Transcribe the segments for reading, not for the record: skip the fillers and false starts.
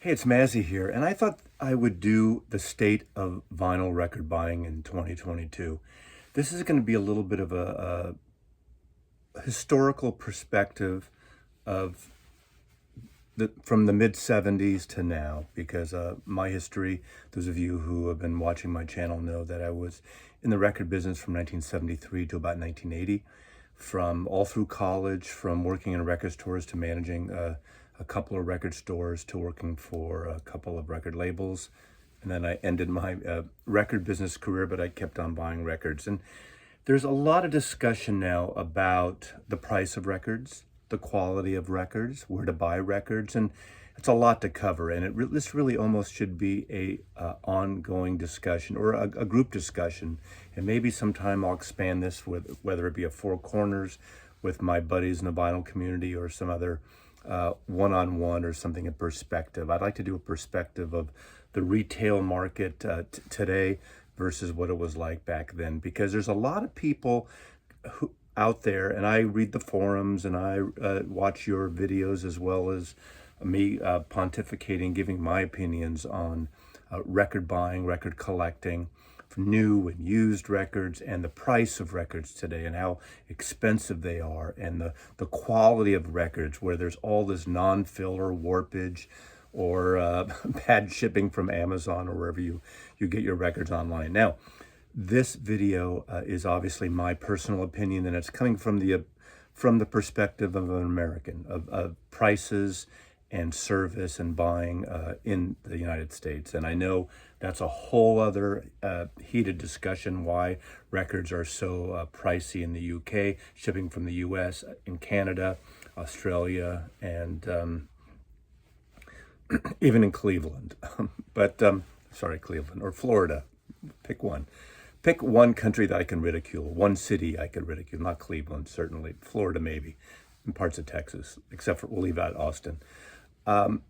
Hey, it's Mazzy here, and I thought I would do the state of vinyl record buying in 2022. This is going to be a little bit of a historical perspective of from the mid 70s to now, because my history, those of you who have been watching my channel know that I was in the record business from 1973 to about 1980, from all through college, from working in record stores to managing a couple of record stores to working for a couple of record labels. And then I ended my record business career, but I kept on buying records. And there's a lot of discussion now about the price of records, the quality of records, where to buy records, and it's a lot to cover. And this really almost should be a ongoing discussion or a group discussion. And maybe sometime I'll expand this with whether it be a Four Corners with my buddies in the vinyl community or some other one-on-one or something in perspective. I'd like to do a perspective of the retail market today versus what it was like back then, because there's a lot of people who out there, and I read the forums and I watch your videos as well as me pontificating, giving my opinions on record buying, record collecting, for new and used records, and the price of records today and how expensive they are, and the quality of records where there's all this non-filler warpage or bad shipping from Amazon or wherever you get your records online. Now, this video is obviously my personal opinion, and it's coming from the perspective of an American, of prices and service and buying in the United States. And I know that's a whole other heated discussion, why records are so pricey in the UK, shipping from the US, in Canada, Australia, and even in Cleveland. Sorry, Cleveland, or Florida. Pick one. Pick one country that I can ridicule, one city I could ridicule, not Cleveland, certainly. Florida, maybe, and parts of Texas, except for, we'll leave out Austin. Come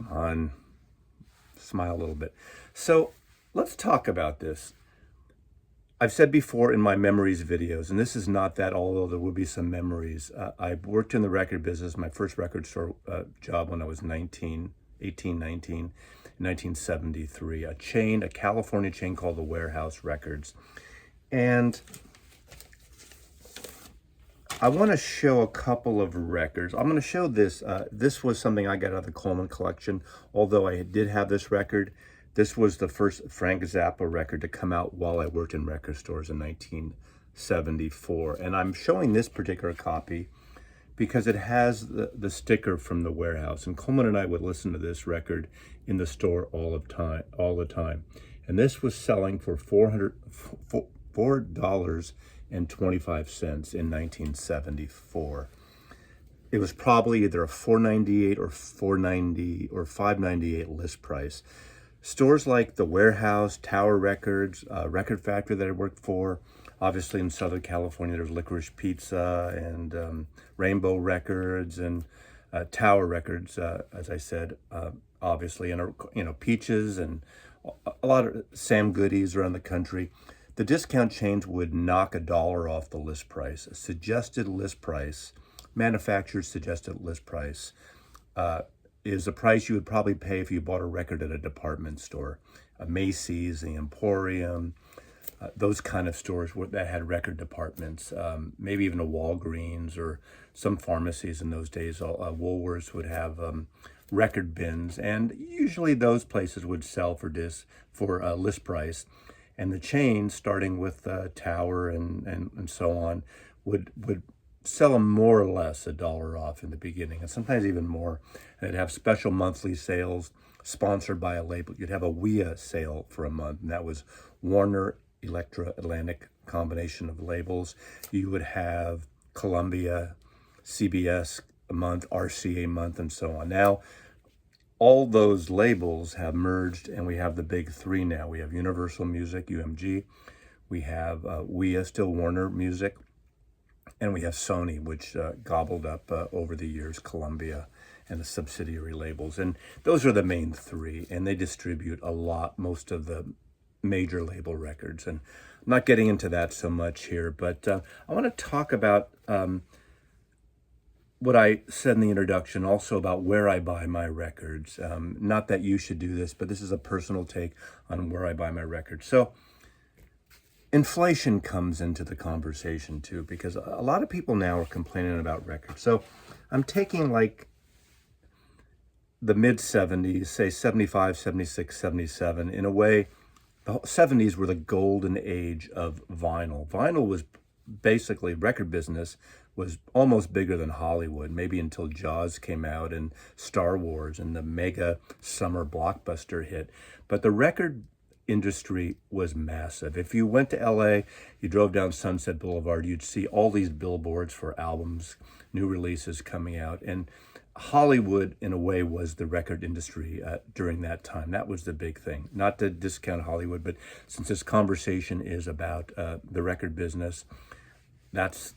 on, smile a little bit. So let's talk about this. I've said before in my memories videos, and this is not that, although there will be some memories. I worked in the record business, my first record store job when I was 19, 1973, a California chain called the Warehouse Records. And I want to show a couple of records. I'm going to show this. This was something I got out of the Coleman collection, although I did have this record. This was the first Frank Zappa record to come out while I worked in record stores in 1974. And I'm showing this particular copy because it has the sticker from the Warehouse. And Coleman and I would listen to this record in the store all the time. And this was selling for $4.25 in 1974. It was probably either a $4.98 or $4.90 or $5.98 list price. Stores like the Warehouse, Tower Records, Record Factory that I worked for, obviously in Southern California, there's Licorice Pizza and Rainbow Records and Tower Records, as I said, obviously, and Peaches and a lot of Sam Goodies around the country. The discount chains would knock $1 off the list price. A suggested list price, manufacturer's suggested list price, is the price you would probably pay if you bought a record at a department store, a Macy's, the Emporium, those kind of stores that had record departments, maybe even a Walgreens or some pharmacies in those days. Woolworths would have record bins, and usually those places would sell for list price. And the chains, starting with Tower and so on, would sell them more or less $1 off in the beginning, and sometimes even more. And they'd have special monthly sales sponsored by a label. You'd have a WIA sale for a month, and that was Warner Electra Atlantic combination of labels. You would have Columbia, CBS a month, RCA month, and so on. Now, all those labels have merged, and we have the big three now. We have Universal Music, UMG. We have WIA, still Warner Music. And we have Sony, which gobbled up over the years Columbia and the subsidiary labels. And those are the main three, and they distribute most of the major label records. And I'm not getting into that so much here, but I want to talk about what I said in the introduction also about where I buy my records. Not that you should do this, but this is a personal take on where I buy my records. So inflation comes into the conversation too, because a lot of people now are complaining about records. So I'm taking like the mid 70s, say 75, 76, 77. In a way, the 70s were the golden age of vinyl. Vinyl was basically, record business was almost bigger than Hollywood, maybe until Jaws came out and Star Wars and the mega summer blockbuster hit. But the record industry was massive. If you went to LA, you drove down Sunset Boulevard, you'd see all these billboards for albums, new releases coming out. And Hollywood, in a way, was the record industry during that time. That was the big thing. Not to discount Hollywood, but since this conversation is about the record business, that's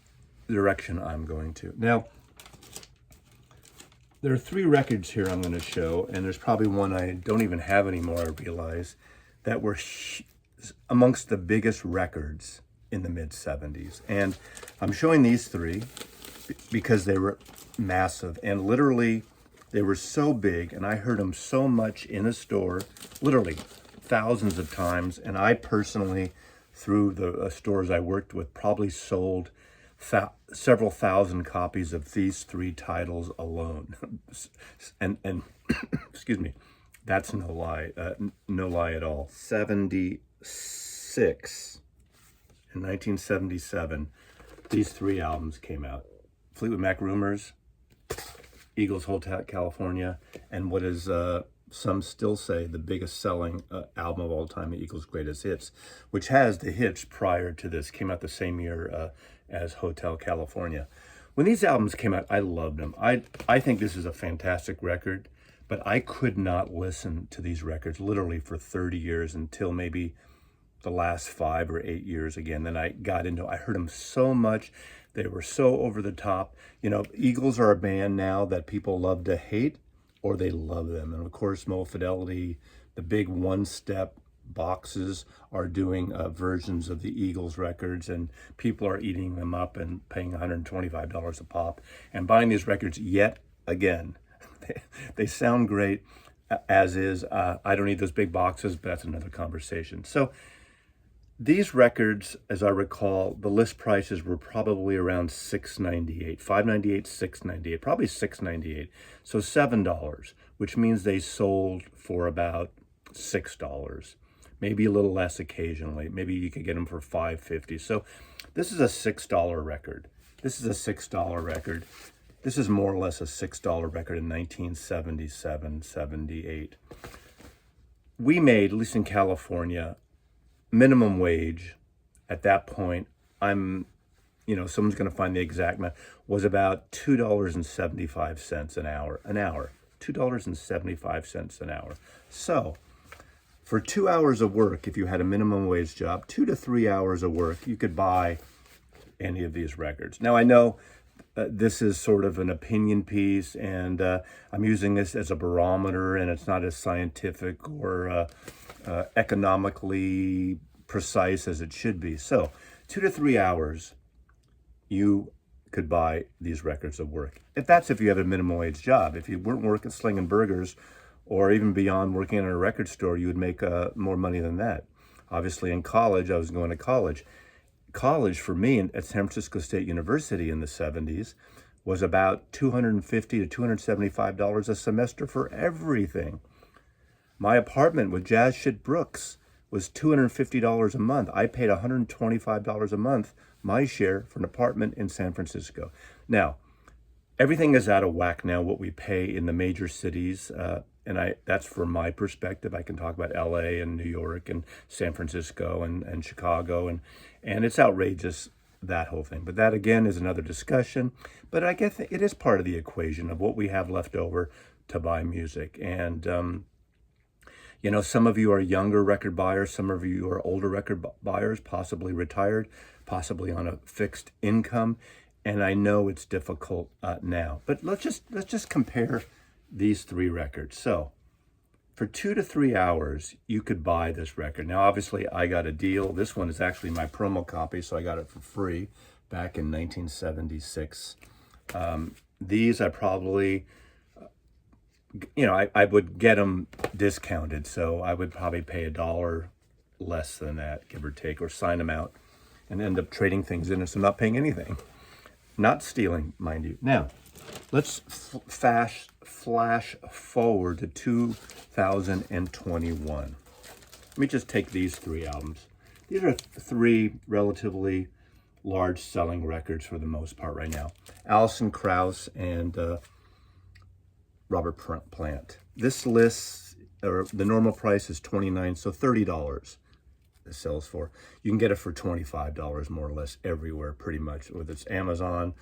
the direction I'm going to. Now, there are 3 records here I'm going to show, and there's probably one I don't even have anymore, I realize, that were amongst the biggest records in the mid-70s. And I'm showing these 3 because they were massive, and literally they were so big, and I heard them so much in a store, literally thousands of times. And I personally, through the stores I worked with, probably sold several thousand copies of these 3 titles alone. and excuse me, that's no lie, no lie at all. 76, in 1977, these 3 albums came out. Fleetwood Mac Rumors, Eagles Hotel California, and what is some still say the biggest selling album of all time, the Eagles' Greatest Hits, which has the hits prior to this, came out the same year as Hotel California. When these albums came out, I loved them. I think this is a fantastic record, but I could not listen to these records literally for 30 years until maybe the last 5 or 8 years again. Then I heard them so much. They were so over the top. You know, Eagles are a band now that people love to hate or they love them. And of course, Fidelity, the big one-step boxes are doing versions of the Eagles records, and people are eating them up and paying $125 a pop and buying these records yet again. They sound great as is. I don't need those big boxes, but that's another conversation. So these records, as I recall, the list prices were probably around $6.98, $5.98, $6.98, probably $6.98. So $7, which means they sold for about $6. Maybe a little less occasionally. Maybe you could get them for $5.50. So this is a $6 record. This is a $6 record. This is more or less a $6 record in 1977, 78. We made, at least in California, minimum wage at that point, someone's going to find the exact amount, was about $2.75 an hour. $2.75 an hour. So for 2 hours of work, if you had a minimum wage job, 2 to 3 hours of work, you could buy any of these records. Now, I know this is sort of an opinion piece, and I'm using this as a barometer, and it's not as scientific or economically precise as it should be. So 2 to 3 hours, you could buy these records of work. If you have a minimum wage job. If you weren't working slinging burgers or even beyond working in a record store, you would make more money than that. Obviously, in college, I was going to college. College for me at San Francisco State University in the 70s was about $250 to $275 a semester for everything. My apartment with Jazz Shit Brooks was $250 a month. I paid $125 a month, my share, for an apartment in San Francisco. Now, everything is out of whack now, what we pay in the major cities, and that's from my perspective. I can talk about LA and New York and San Francisco and Chicago, and it's outrageous, that whole thing. But that, again, is another discussion. But I guess it is part of the equation of what we have left over to buy music. And some of you are younger record buyers, some of you are older record buyers, possibly retired, possibly on a fixed income, and I know it's difficult now. But let's just compare these 3 records. So for 2 to 3 hours, you could buy this record. Now, obviously, I got a deal. This one is actually my promo copy, so I got it for free back in 1976. These I probably, I would get them discounted, so I would probably pay $1 less than that, give or take, or sign them out and end up trading things in, so I'm not paying anything. Not stealing, mind you. Now, let's flash forward to 2021. Let me just take these 3 albums. These are 3 relatively large selling records for the most part right now. Alison Krauss and Robert Plant. This list, or the normal price is $29, so $30 it sells for. You can get it for $25 more or less everywhere, pretty much. Whether it's Amazon,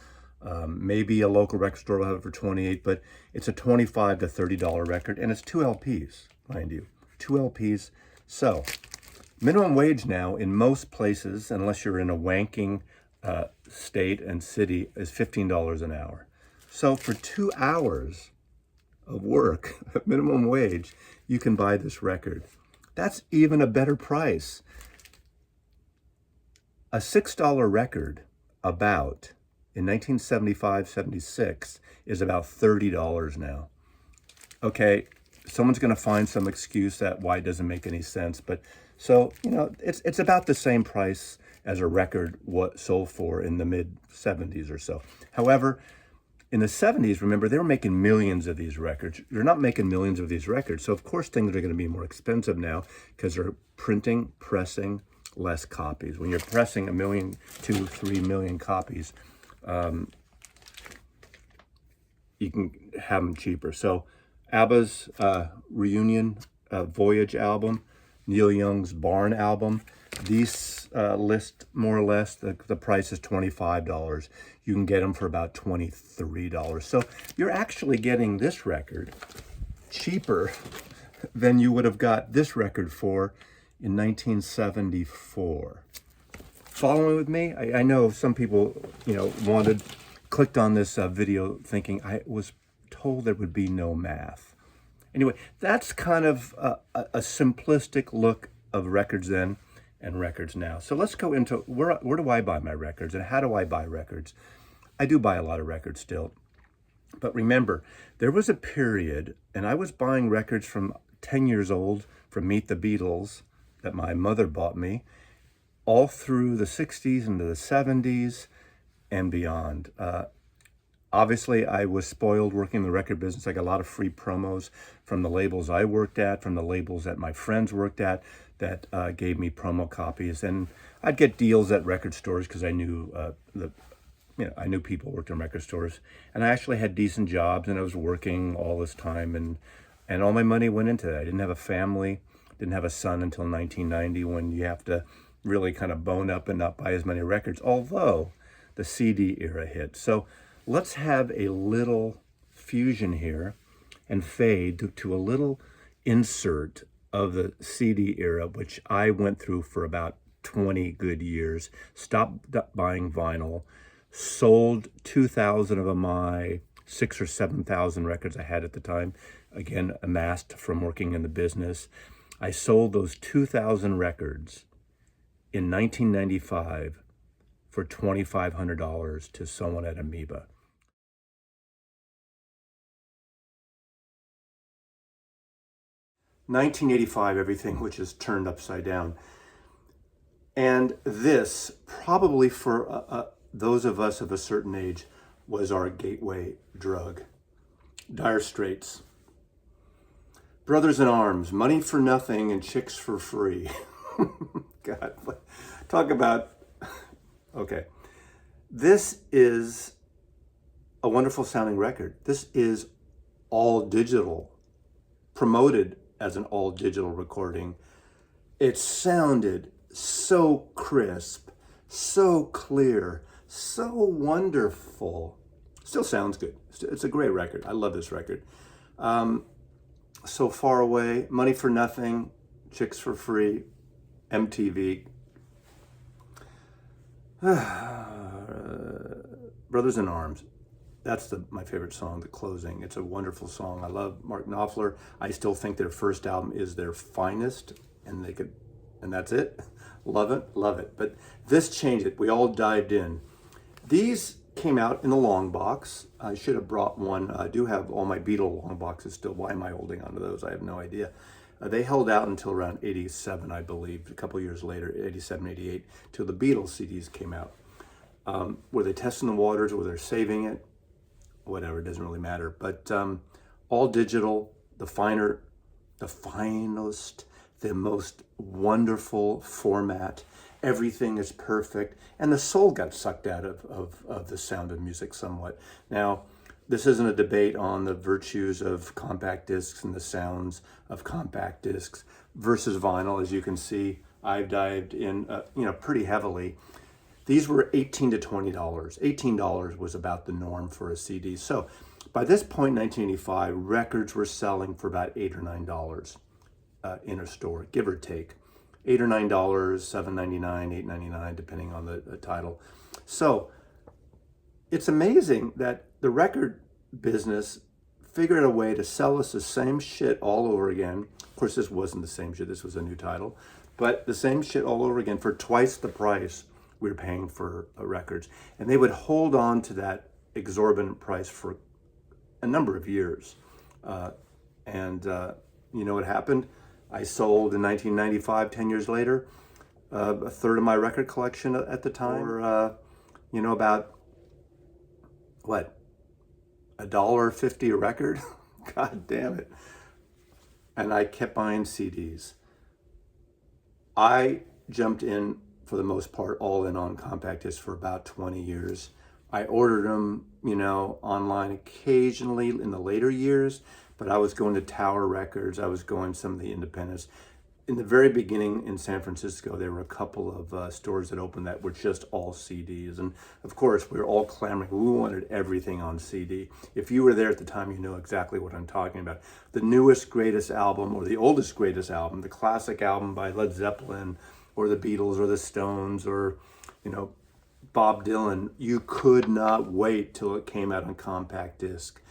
maybe a local record store will have it for $28, but it's a $25 to $30 record, and it's 2 LPs, mind you, 2 LPs. So minimum wage now in most places, unless you're in a wanking state and city, is $15 an hour. So for 2 hours of work at minimum wage, you can buy this record. That's even a better price. A $6 record about in 1975-76 is about $30 now. Okay, someone's going to find some excuse that why it doesn't make any sense, but so it's about the same price as a record what sold for in the mid 70s or so. However, in the 70s, remember, they were making millions of these records. They're not making millions of these records, so of course things are going to be more expensive now because they're pressing less copies. When you're pressing 1 million, 2, 3 million copies, you can have them cheaper. So ABBA's Reunion Voyage album, Neil Young's Barn album, these list more or less, the price is $25. You can get them for about $23. So you're actually getting this record cheaper than you would have got this record for in 1974. Following with me? I know some people, clicked on this video thinking I was told there would be no math. Anyway, that's kind of a simplistic look of records then and records now. So let's go into where do I buy my records and how do I buy records? I do buy a lot of records still. But remember, there was a period, and I was buying records from 10 years old from Meet the Beatles that my mother bought me, all through the 60s into the 70s and beyond. Obviously, I was spoiled working in the record business. I got a lot of free promos from the labels I worked at, from the labels that my friends worked at that gave me promo copies. And I'd get deals at record stores because I knew I knew people worked in record stores. And I actually had decent jobs, and I was working all this time, and all my money went into that. I didn't have a family, didn't have a son until 1990, when you have to really kind of bone up and not buy as many records, although the CD era hit. So let's have a little fusion here and fade to a little insert of the CD era, which I went through for about 20 good years. Stopped buying vinyl, sold 2,000 of my 6,000 or 7,000 records I had at the time, again, amassed from working in the business. I sold those 2,000 records in 1995 for $2,500 to someone at Amoeba. $1985, everything which is turned upside down. And this, probably for those of us of a certain age, was our gateway drug. Dire Straits. Brothers in Arms, Money for Nothing and Chicks for Free. God, talk about, okay. This is a wonderful sounding record. This is all digital, promoted as an all digital recording. It sounded so crisp, so clear, so wonderful. Still sounds good. It's a great record. I love this record. So Far Away, Money for Nothing, Chicks for Free, MTV. Brothers in Arms. That's my favorite song, The Closing. It's a wonderful song. I love Mark Knopfler. I still think their first album is their finest, and that's it. Love it, love it. But this changed it. We all dived in. These came out in the long box. I should have brought one. I do have all my Beatle long boxes still. Why am I holding on to those? I have no idea. They held out until around 87, I believe, a couple years later, 87, 88, till the Beatles CDs came out. Were they testing the waters? Were they saving it? Whatever, it doesn't really matter. But all digital, the finest, the most wonderful format. Everything is perfect. And the soul got sucked out of the sound of music somewhat. Now, this isn't a debate on the virtues of compact discs and the sounds of compact discs versus vinyl. As you can see, I've dived in pretty heavily. These were $18 to $20. $18 was about the norm for a CD. So by this point in 1985, records were selling for about $8 or $9 in a store, give or take. $8 or $9, $7.99, $8.99, depending on the title. So it's amazing that the record business figured out a way to sell us the same shit all over again. Of course, this wasn't the same shit. This was a new title. But the same shit all over again for twice the price we were paying for records. And they would hold on to that exorbitant price for a number of years. You know what happened? I sold in 1995, 10 years later, a third of my record collection at the time, or, about, what, $1.50 a record? God damn it. And I kept buying CDs. I jumped in, for the most part, all in on compact discs for about 20 years. I ordered them, online occasionally in the later years, but I was going to Tower Records. I was going to some of the independents. In the very beginning in San Francisco, there were a couple of stores that opened that were just all CDs. And of course, we were all clamoring. We wanted everything on CD. If you were there at the time, you know exactly what I'm talking about. The newest, greatest album, or the oldest, greatest album, the classic album by Led Zeppelin, or the Beatles, or the Stones, or, Bob Dylan, you could not wait till it came out on compact disc.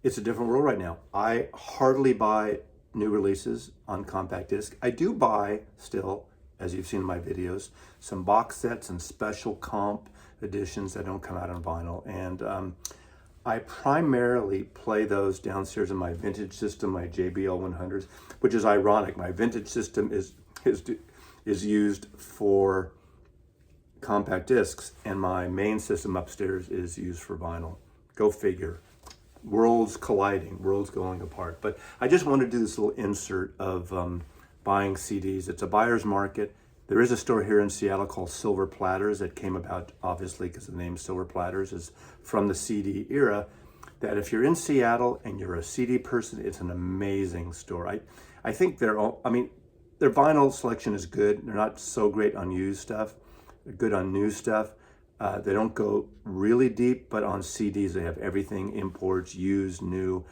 It's a different world right now. I hardly buy new releases on compact disc. I do buy still, as you've seen in my videos, some box sets and special comp editions that don't come out on vinyl. And I primarily play those downstairs in my vintage system, my JBL 100s, which is ironic. My vintage system is used for compact discs, and my main system upstairs is used for vinyl. Go figure. Worlds colliding, worlds going apart. But I just wanted to do this little insert of buying CDs. It's a buyer's market. There is a store here in Seattle called Silver Platters that came about, obviously, because the name Silver Platters is from the CD era, that if you're in Seattle and you're a CD person, it's an amazing store. I think their vinyl selection is good. They're not so great on used stuff. They're good on new stuff. They don't go really deep, but on CDs, they have everything, imports, used, new,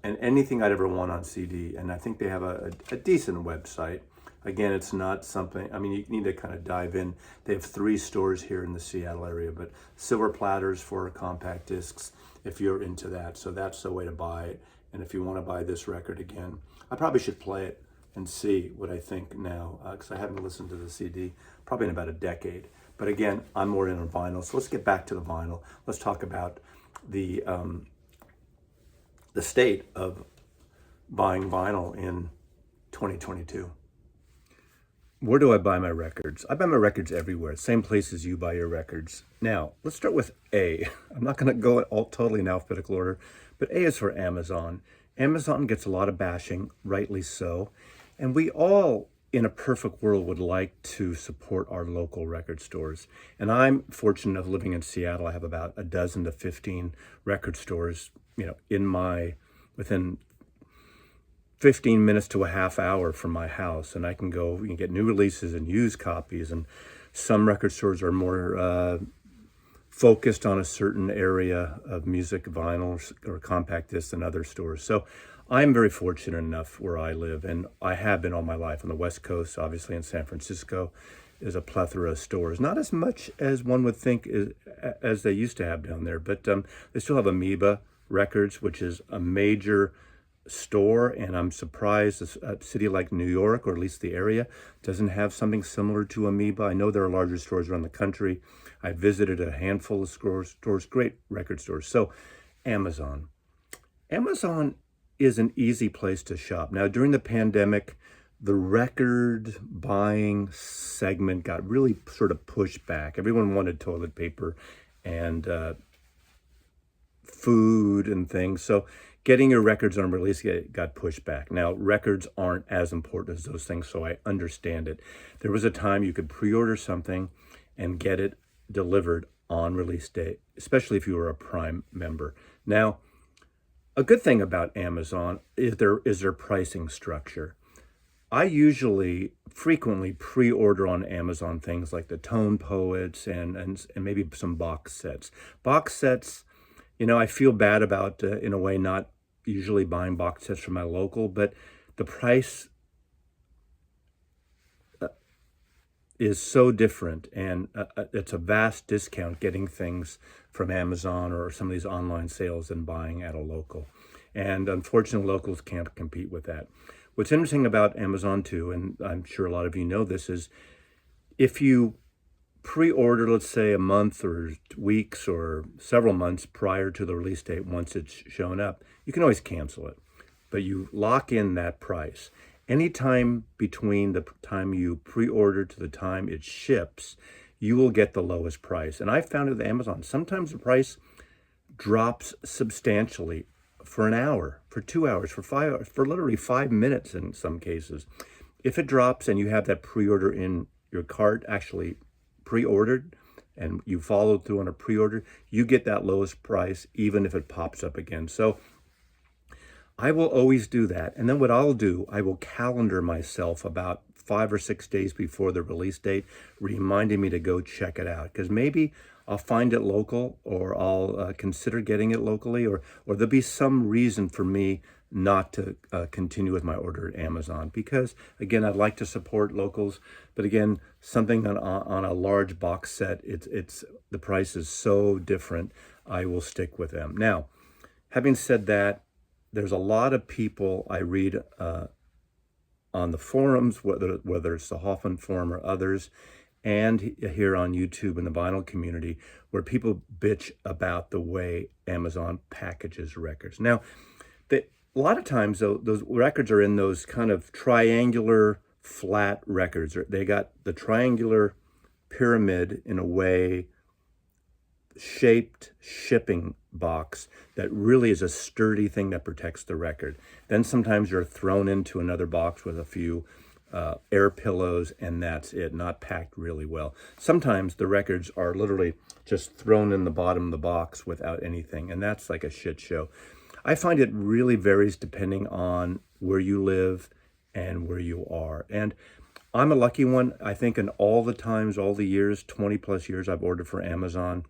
and anything I'd ever want on CD. And I think they have a decent website. Again, it's not something, you need to kind of dive in. They have 3 stores here in the Seattle area, but Silver Platters for compact discs, if you're into that. So that's the way to buy it. And if you want to buy this record again, I probably should play it and see what I think now, because I haven't listened to the CD probably in about a decade. But again, I'm more in on vinyl. So let's get back to the vinyl. Let's talk about the state of buying vinyl in 2022. Where do I buy my records? I buy my records everywhere, same places you buy your records. Now, let's start with A. I'm not going to go totally in alphabetical order, but A is for Amazon. Amazon gets a lot of bashing, rightly so. And we all, in a perfect world, would like to support our local record stores. And I'm fortunate of living in Seattle. I have about a dozen to 15 record stores, within 15 minutes to a half hour from my house. And I can go, you can get new releases and used copies. And some record stores are more focused on a certain area of music, vinyl or compact discs than other stores. So I'm very fortunate enough where I live, and I have been all my life. On the West Coast, obviously in San Francisco, is a plethora of stores. Not as much as one would think as they used to have down there, but they still have Amoeba Records, which is a major store, and I'm surprised a city like New York, or at least the area, doesn't have something similar to Amoeba. I know there are larger stores around the country. I visited a handful of stores, great record stores. So Amazon. Amazon is an easy place to shop. Now, during the pandemic, the record buying segment got really sort of pushed back. Everyone wanted toilet paper and food and things. So getting your records on release got pushed back. Now, records aren't as important as those things, so I understand it. There was a time you could pre-order something and get it delivered on release day, especially if you were a Prime member. Now, a good thing about Amazon is their pricing structure. I usually frequently pre-order on Amazon things like the Tone Poets and maybe some box sets. Box sets, I feel bad about, in a way, not usually buying box sets from my local, but the price is so different, and it's a vast discount getting things from Amazon or some of these online sales than buying at a local. And unfortunately, locals can't compete with that. What's interesting about Amazon too, and I'm sure a lot of you know this, is if you pre-order, let's say a month or weeks or several months prior to the release date, once it's shown up, you can always cancel it, but you lock in that price. Anytime between the time you pre-order to the time it ships, you will get the lowest price. And I found with Amazon, sometimes the price drops substantially for an hour, for 2 hours, for 5 hours, for literally 5 minutes in some cases. If it drops and you have that pre-order in your cart, actually pre-ordered, and you followed through on a pre-order, you get that lowest price even if it pops up again. So I will always do that. And then what I'll do, I will calendar myself about 5 or 6 days before the release date, reminding me to go check it out. Because maybe I'll find it local, or I'll consider getting it locally, or there'll be some reason for me not to continue with my order at Amazon. Because again, I'd like to support locals, but again, something on a large box set, it's the price is so different. I will stick with them. Now, having said that, there's a lot of people I read on the forums, whether it's the Hoffman Forum or others, and here on YouTube in the vinyl community, where people bitch about the way Amazon packages records. Now, a lot of times, though, those records are in those kind of triangular flat records. They got the triangular pyramid, in a way, shaped shipping box that really is a sturdy thing that protects the record. Then sometimes you're thrown into another box with a few air pillows, and that's it, not packed really well. Sometimes the records are literally just thrown in the bottom of the box without anything, and that's like a shit show. I find it really varies depending on where you live and where you are. And I'm a lucky one. I think in all the times, all the years, 20 plus years I've ordered for Amazon,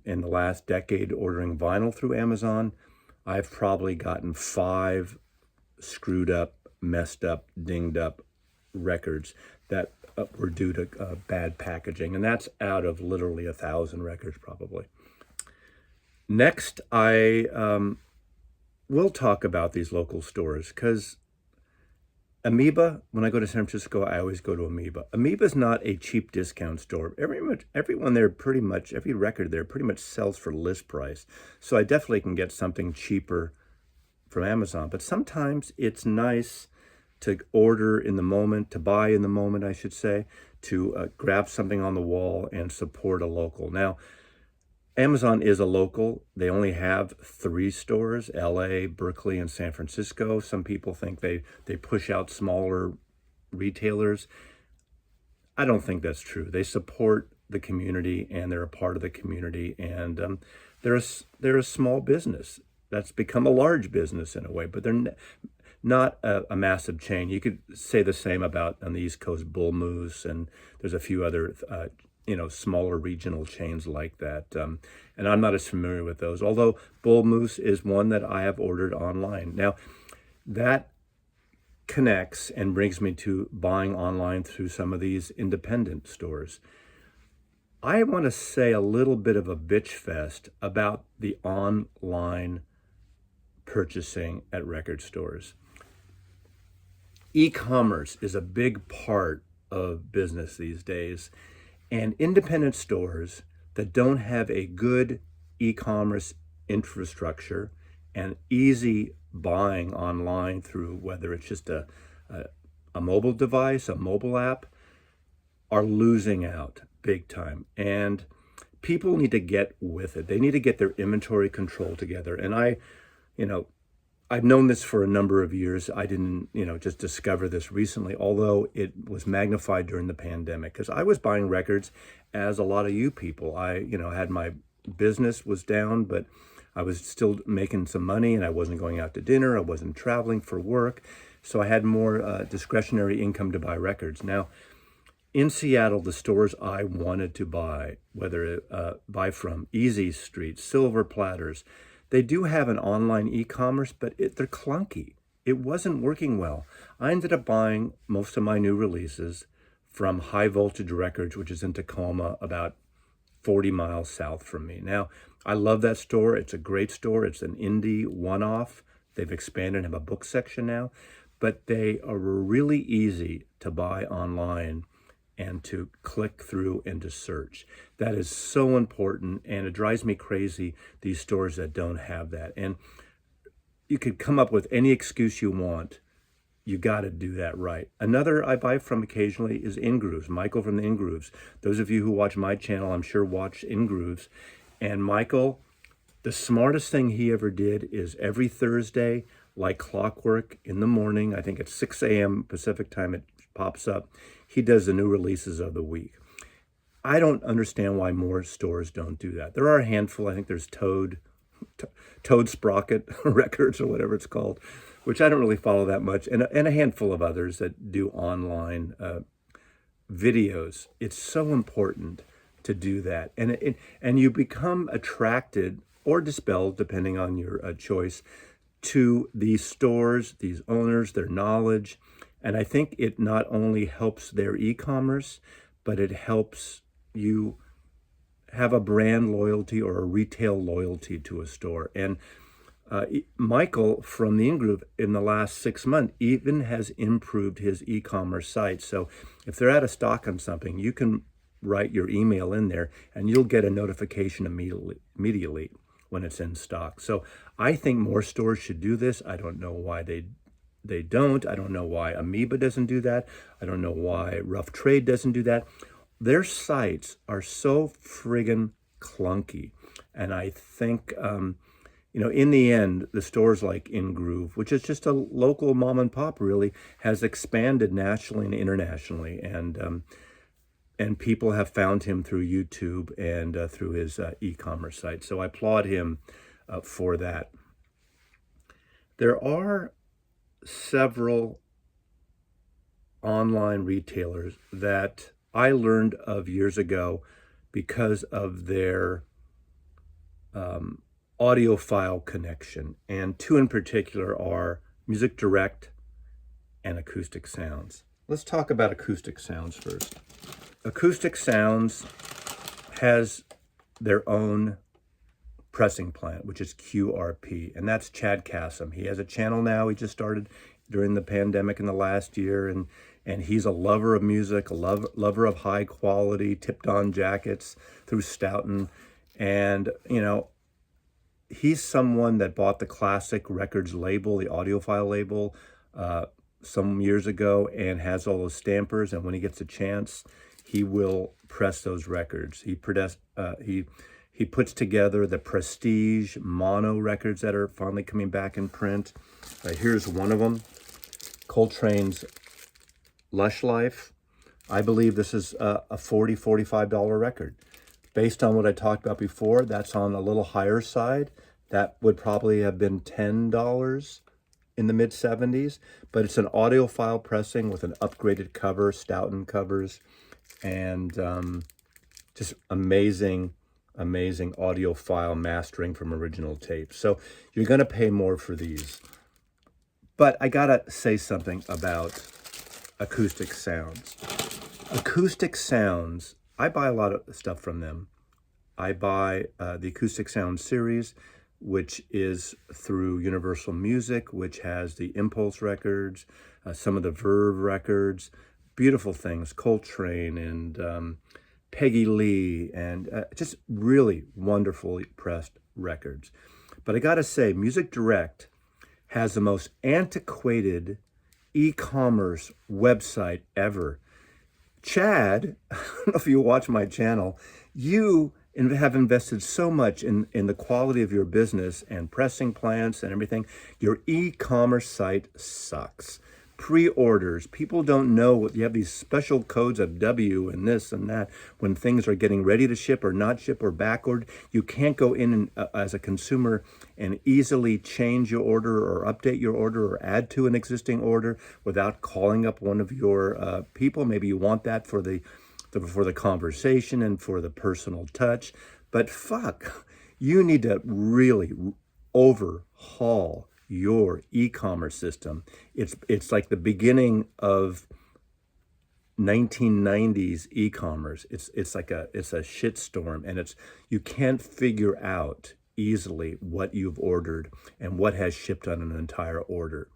in the last decade ordering vinyl through Amazon, I've probably gotten 5 screwed up, messed up, dinged up records that were due to bad packaging. And that's out of literally 1,000 records probably. Next, I will talk about these local stores, because Amoeba, when I go to San Francisco, I always go to Amoeba. Amoeba is not a cheap discount store. Everyone there pretty much, every record there pretty much sells for list price. So I definitely can get something cheaper from Amazon. But sometimes it's nice to order in the moment, to buy in the moment, I should say, to grab something on the wall and support a local. Now, Amazon is a local. They only have 3 stores, LA, Berkeley, and San Francisco. Some people think they push out smaller retailers. I don't think that's true. They support the community, and they're a part of the community, and they're a small business that's become a large business in a way, but they're not a massive chain. You could say the same about on the East Coast, Bull Moose, and there's a few other smaller regional chains like that. And I'm not as familiar with those, although Bull Moose is one that I have ordered online. Now, that connects and brings me to buying online through some of these independent stores. I want to say a little bit of a bitch fest about the online purchasing at record stores. E-commerce is a big part of business these days, and independent stores that don't have a good e-commerce infrastructure and easy buying online through whether it's just a mobile device, a mobile app, are losing out big time. And people need to get with it. They need to get their inventory control together. And I've known this for a number of years. I didn't, just discover this recently, although it was magnified during the pandemic, because I was buying records as a lot of you people. I, had my business was down, but I was still making some money and I wasn't going out to dinner. I wasn't traveling for work. So I had more discretionary income to buy records. Now, in Seattle, the stores I wanted to buy, whether buy from Easy Street, Silver Platters, they do have an online e-commerce, but they're clunky. It wasn't working well. I ended up buying most of my new releases from High Voltage Records, which is in Tacoma, about 40 miles south from me. Now, I love that store. It's a great store. It's an indie one-off. They've expanded and have a book section now, but they are really easy to buy online and to click through and to search. That is so important, and it drives me crazy, these stores that don't have that. And you could come up with any excuse you want. You got to do that right. Another I buy from occasionally is InGrooves, Michael from the InGrooves. Those of you who watch my channel, I'm sure, watch InGrooves. And Michael, the smartest thing he ever did is every Thursday, like clockwork in the morning, I think it's 6 a.m. Pacific time, it pops up. He does the new releases of the week. I don't understand why more stores don't do that. There are a handful. I think there's Toad Sprocket Records or whatever it's called, which I don't really follow that much, and a handful of others that do online videos. It's so important to do that, and you become attracted or dispelled, depending on your choice, to these stores, these owners, their knowledge. And I think it not only helps their e-commerce, but it helps you have a brand loyalty or a retail loyalty to a store. And Michael from the InGroove in the last 6 months even has improved his e-commerce site. So if they're out of stock on something, you can write your email in there and you'll get a notification immediately when it's in stock. So I think more stores should do this. I don't know why they don't. I don't know why Amoeba doesn't do that. I don't know why Rough Trade doesn't do that. Their sites are so friggin' clunky. And I think, in the end, the stores like InGroove, which is just a local mom and pop really, has expanded nationally and internationally. And people have found him through YouTube and through his e-commerce site. So I applaud him for that. There are several online retailers that I learned of years ago because of their audiophile connection. And two in particular are Music Direct and Acoustic Sounds. Let's talk about Acoustic Sounds first. Acoustic Sounds has their own pressing plant, which is QRP, and that's Chad Kassem. He has a channel now. He just started during the pandemic in the last year, and he's a lover of music, a lover of high quality tipped-on jackets through Stoughton. And, he's someone that bought the Classic Records label, the audiophile label, some years ago, and has all those stampers. And when he gets a chance, he will press those records. He puts together the Prestige mono records that are finally coming back in print. Here's one of them, Coltrane's Lush Life. I believe this is a $40, $45 record. Based on what I talked about before, that's on a little higher side. That would probably have been $10 in the mid-70s, but it's an audiophile pressing with an upgraded cover, Stoughton covers, and just amazing audiophile mastering from original tapes. So you're going to pay more for these. But I got to say something about Acoustic Sounds. Acoustic Sounds, I buy a lot of stuff from them. I buy the Acoustic Sounds series. which is through Universal Music, which has the Impulse records, some of the Verve records, beautiful things, Coltrane and Peggy Lee, and just really wonderfully pressed records. But I gotta say, Music Direct has the most antiquated e-commerce website ever. Chad, I don't know if you watch my channel, you have invested so much in the quality of your business and pressing plants and everything. Your e-commerce site sucks. Pre-orders, people don't know what you have, these special codes of W and this and that when things are getting ready to ship or not ship or backordered. You can't go in and, as a consumer, and easily change your order or update your order or add to an existing order without calling up one of your people. Maybe you want that for the conversation and for the personal touch, but fuck, you need to really overhaul your e-commerce system. It's like the beginning of 1990s e-commerce. It's a shitstorm, and you can't figure out easily what you've ordered and what has shipped on an entire order.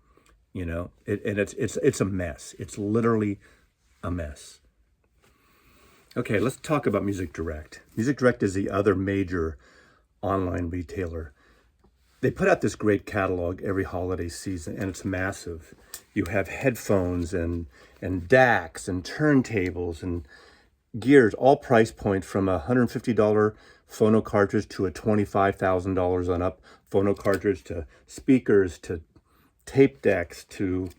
You know, it's a mess. It's literally a mess. Okay, let's talk about Music Direct. Music Direct is the other major online retailer. They put out this great catalog every holiday season, and it's massive. You have headphones and DACs and turntables and gears, all price points from a $150 phono cartridge to a $25,000 on up phono cartridge, to speakers, to tape decks, to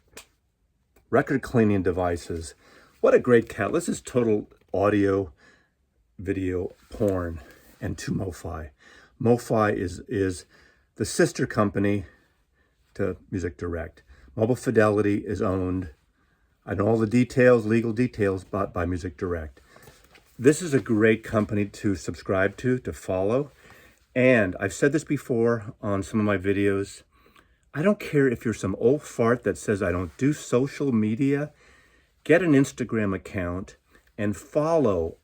record cleaning devices. What a great catalog. This is total audio, video, porn, and to MoFi. MoFi is the sister company to Music Direct. Mobile Fidelity is owned, I know all the details, legal details, by Music Direct. This is a great company to subscribe to follow. And I've said this before on some of my videos. I don't care if you're some old fart that says I don't do social media. Get an Instagram account and follow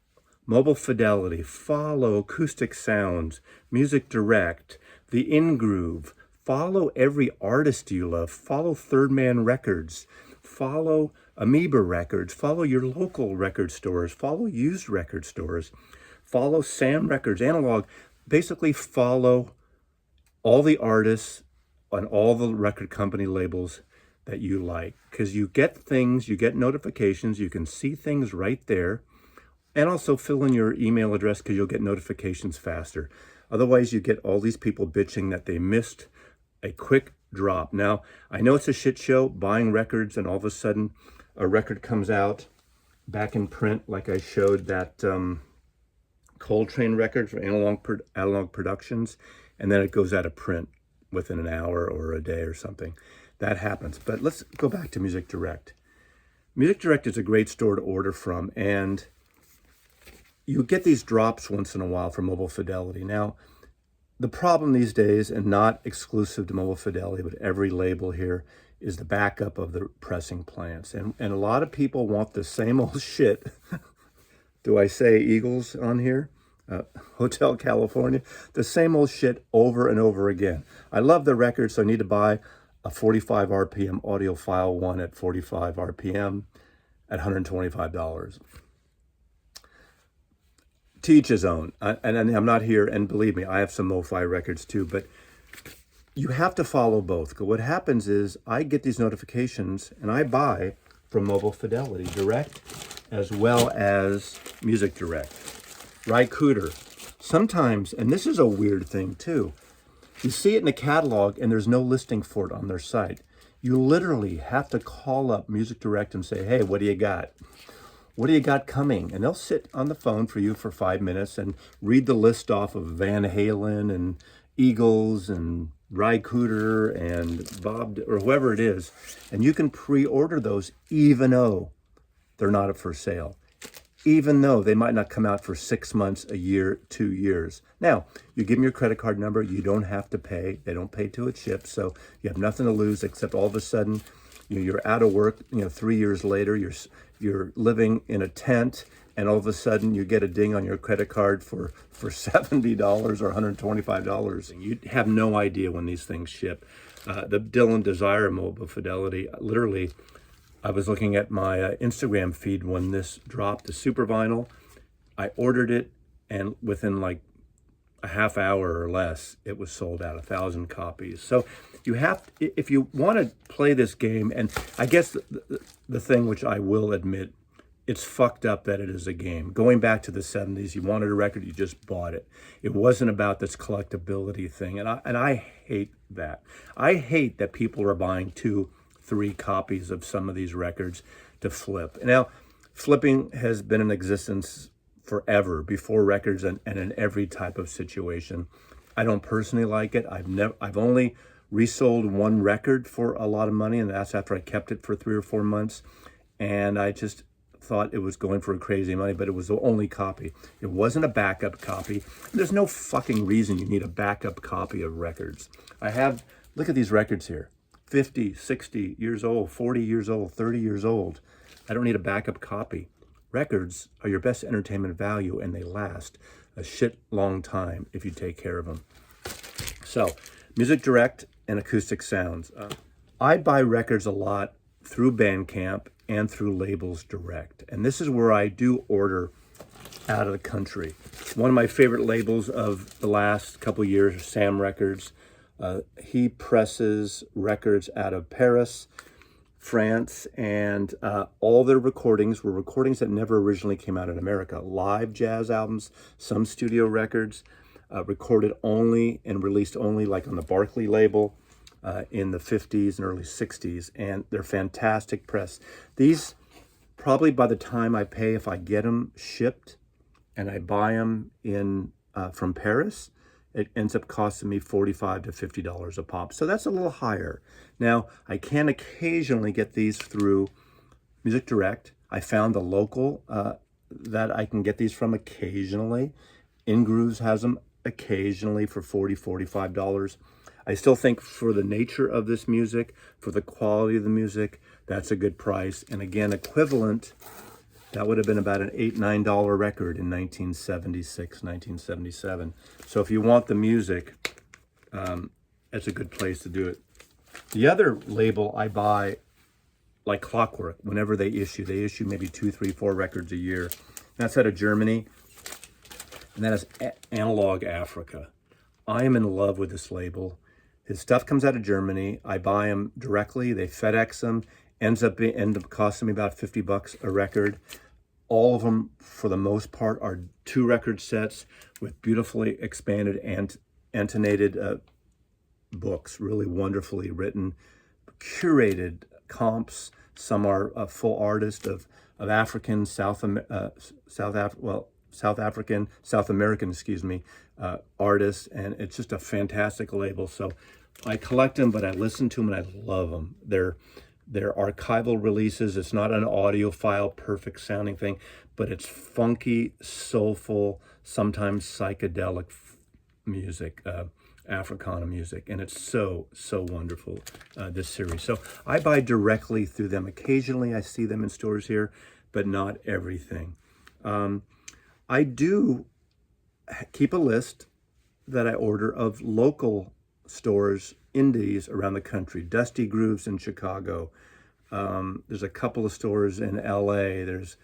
Mobile Fidelity, follow Acoustic Sounds, Music Direct, The In-Groove, follow every artist you love, follow Third Man Records, follow Amoeba Records, follow your local record stores, follow used record stores, follow Sam Records, Analog. Basically follow all the artists on all the record company labels that you like, because you get things, you get notifications, you can see things right there, and also fill in your email address because you'll get notifications faster. Otherwise, you get all these people bitching that they missed a quick drop. Now, I know it's a shit show, buying records, and all of a sudden a record comes out back in print, like I showed that Coltrane record for Analog Productions, and then it goes out of print within an hour or a day or something. That happens. But let's go back to Music Direct. Music Direct is a great store to order from, and you get these drops once in a while from Mobile Fidelity. Now, the problem these days, and not exclusive to Mobile Fidelity, but every label here, is the backup of the pressing plants. And a lot of people want the same old shit. Do I say Eagles on here? Hotel California? The same old shit over and over again. I love the record, so I need to buy a 45 RPM audiophile one at 45 RPM at $125. To each his own. And I'm not here, and believe me, I have some MoFi records too, but you have to follow both. Because what happens is I get these notifications and I buy from Mobile Fidelity Direct as well as Music Direct. Rycooter. Sometimes, and this is a weird thing too, you see it in the catalog and there's no listing for it on their site. You literally have to call up Music Direct and say, hey, what do you got? What do you got coming? And they'll sit on the phone for you for 5 minutes and read the list off of Van Halen and Eagles and Rycooter and Bob or whoever it is. And you can pre-order those even though they're not up for sale. Even though they might not come out for 6 months, a year, 2 years. Now, you give them your credit card number, you don't have to pay. They don't pay till it ships, so you have nothing to lose except all of a sudden you're out of work, 3 years later, you're living in a tent and all of a sudden you get a ding on your credit card for $70 or $125. And you have no idea when these things ship. The Dylan Desire Mobile Fidelity, literally, I was looking at my Instagram feed when this dropped, the super vinyl. I ordered it, and within like a half hour or less, it was sold out, 1,000 copies. So you have, if you want to play this game, and I guess the thing which I will admit, it's fucked up that it is a game. Going back to the 70s, you wanted a record, you just bought it. It wasn't about this collectability thing, and I hate that. I hate that people are buying 2-3 copies of some of these records to flip. Now, flipping has been in existence forever, before records, and in every type of situation. I don't personally like it. I've only resold one record for a lot of money, and that's after I kept it for 3 or 4 months, and I just thought it was going for crazy money, but it was the only copy. It wasn't a backup copy. There's no fucking reason you need a backup copy of records. Look at these records here, 50, 60 years old, 40 years old, 30 years old. I don't need a backup copy. Records are your best entertainment value, and they last a shit long time if you take care of them. So, Music Direct and Acoustic Sounds. I buy records a lot through Bandcamp and through labels direct. And this is where I do order out of the country. One of my favorite labels of the last couple of years is Sam Records. He presses records out of Paris, France, and all their recordings were recordings that never originally came out in America. Live jazz albums, some studio records, recorded only and released only like on the Barclay label in the 50s and early 60s, and they're fantastic press. These, probably by the time I pay, if I get them shipped and I buy them from Paris, it ends up costing me $45 to $50 a pop. So that's a little higher. Now, I can occasionally get these through Music Direct. I found a local that I can get these from occasionally. In Grooves has them occasionally for $40, $45. I still think for the nature of this music, for the quality of the music, that's a good price. And again, equivalent, that would have been about an $8, $9 record in 1976, 1977. So if you want the music, that's a good place to do it. The other label I buy like clockwork whenever they issue. They issue maybe 2, 3, 4 records a year. That's out of Germany, and that is Analog Africa. I am in love with this label. His stuff comes out of Germany. I buy them directly. They FedEx them. End up costing me about $50 a record. All of them, for the most part, are 2 record sets with beautifully expanded and annotated books, really wonderfully written, curated comps. Some are full artists of African, South American, artists, and it's just a fantastic label. So I collect them, but I listen to them and I love them. They're archival releases. It's not an audiophile, perfect sounding thing, but it's funky, soulful, sometimes psychedelic music, Africana music, and it's so wonderful, this series. So I buy directly through them. Occasionally I see them in stores here, but not everything. I do keep a list that I order of local stores, indies around the country. Dusty Grooves in Chicago. There's a couple of stores in LA. There's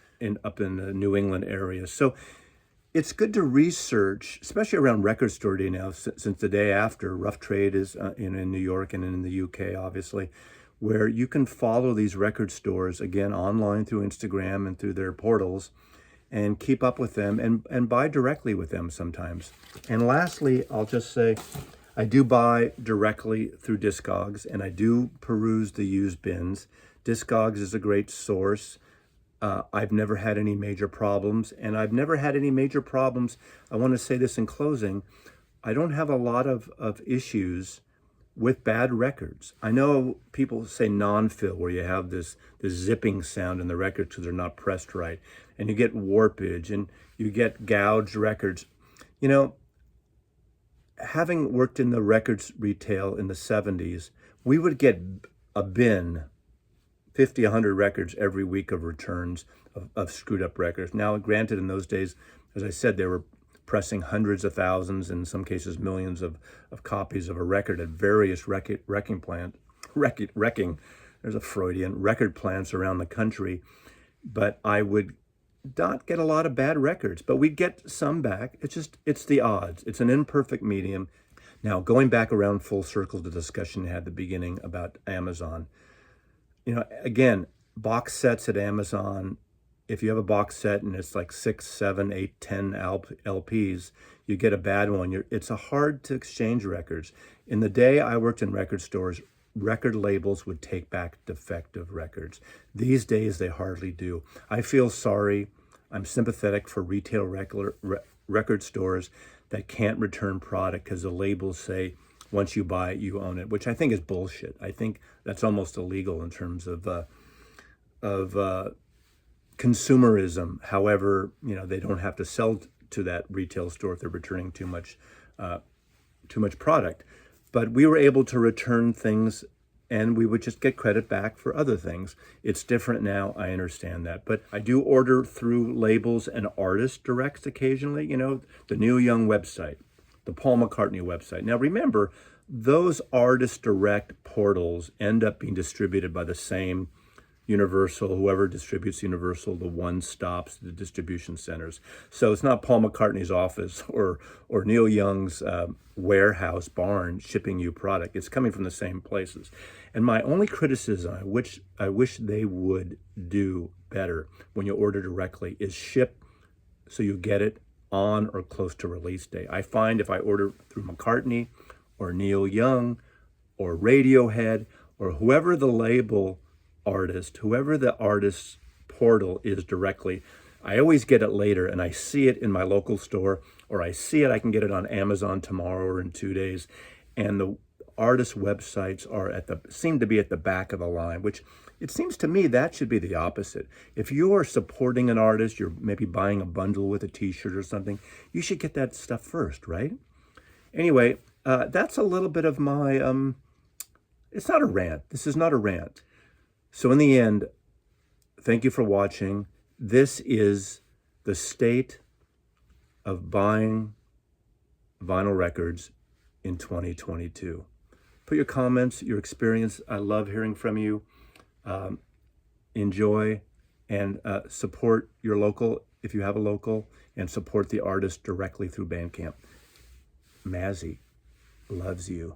up in the New England area. So it's good to research, especially around Record Store Day now, since the day after. Rough Trade is in New York and in the UK, obviously, where you can follow these record stores, again, online through Instagram and through their portals, and keep up with them and buy directly with them sometimes. And lastly, I'll just say, I do buy directly through Discogs, and I do peruse the used bins. Discogs is a great source. I've never had any major problems, and I've never had any major problems. I want to say this in closing. I don't have a lot of issues with bad records. I know people say non-fill, where you have this zipping sound in the records because they're not pressed right, and you get warpage, and you get gouged records. You know, having worked in the records retail in the 70s, we would get a bin 50, 100 records every week of returns of screwed up records. Now, granted, in those days, as I said, they were pressing hundreds of thousands, in some cases millions of copies of a record at various there's a Freudian, record plants around the country. But I would not get a lot of bad records, but we'd get some back. It's the odds. It's an imperfect medium. Now, going back around full circle to the discussion we had at the beginning about Amazon, again, box sets at Amazon, if you have a box set and it's like 6, 7, 8, 10 LPs, you get a bad one. It's hard to exchange records. In the day I worked in record stores, record labels would take back defective records. These days, they hardly do. I feel sorry. I'm sympathetic for retail record stores that can't return product because the labels say, once you buy it, you own it, which I think is bullshit. I think that's almost illegal in terms of consumerism. However, they don't have to sell to that retail store if they're returning too much product. But we were able to return things and we would just get credit back for other things. It's different now, I understand that. But I do order through labels and artist directs occasionally, the Neil Young website, the Paul McCartney website. Now remember, those artist direct portals end up being distributed by the same Universal, whoever distributes Universal, the one-stops, the distribution centers. So it's not Paul McCartney's office or Neil Young's warehouse barn shipping you product. It's coming from the same places. And my only criticism, which I wish they would do better when you order directly, is ship so you get it on or close to release day. I find if I order through McCartney or Neil Young or Radiohead or whoever the label artist, whoever the artist's portal is directly, I always get it later and I see it in my local store, or I can get it on Amazon tomorrow or in 2 days. And the artist websites seem to be at the back of the line, which it seems to me that should be the opposite. If you're supporting an artist, you're maybe buying a bundle with a t-shirt or something, you should get that stuff first, right? Anyway, that's a little bit of my, it's not a rant. This is not a rant. So in the end, thank you for watching. This is the state of buying vinyl records in 2022. Put your comments, your experience. I love hearing from you. Enjoy and support your local, if you have a local, and support the artist directly through Bandcamp. Mazzy loves you.